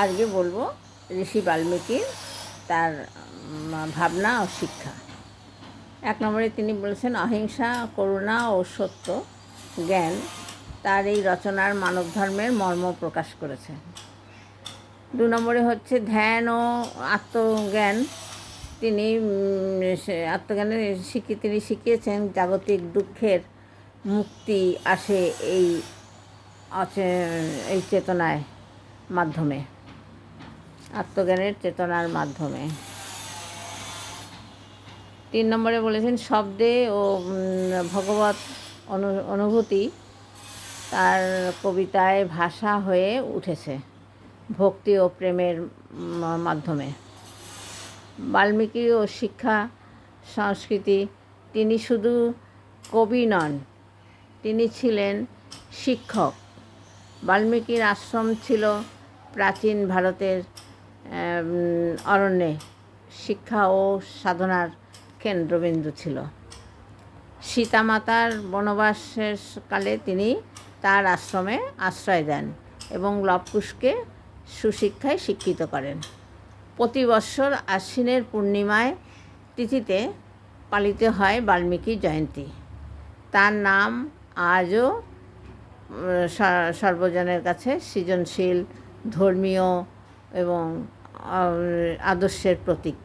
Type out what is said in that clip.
আজকে বলবো ঋষি বাল্মীকির তার ভাবনা ও শিক্ষা। 1 নম্বরে তিনি বলেছেন অহিংসা, করুণা ও সত্য জ্ঞান তার এই রচনার মানব ধর্মের মর্ম প্রকাশ করেছে। 2 নম্বরে হচ্ছে ধ্যান ও আত্মজ্ঞান। তিনি আত্মজ্ঞানের তিনি শিখিয়েছেন জাগতিক দুঃখের মুক্তি আসে এই চেতনায় মাধ্যমে, আত্মজ্ঞানের চেতনার মাধ্যমে। 3 নম্বরে বলেছেন শব্দে ও ভগবত অনুভূতি তার কবিতায় ভাষা হয়ে উঠেছে ভক্তি ও প্রেমের মাধ্যমে। বাল্মীকি ও শিক্ষা সংস্কৃতি, তিনি শুধু কবি নন, তিনি ছিলেন শিক্ষক। বাল্মীকির আশ্রম ছিল প্রাচীন ভারতের অরণ্যে শিক্ষা ও সাধনার কেন্দ্রবিন্দু ছিল। সীতামাতার বনবাসের কালে তিনি তার আশ্রমে আশ্রয় দেন এবং লবকুশকে সুশিক্ষায় শিক্ষিত করেন। প্রতি বৎসর আশ্বিনের পূর্ণিমায় তিথিতে পালিত হয় বাল্মীকি জয়ন্তী। তার নাম আজও সর্বজনের কাছে সৃজনশীল, ধর্মীয় এবং আদর্শের প্রতীক।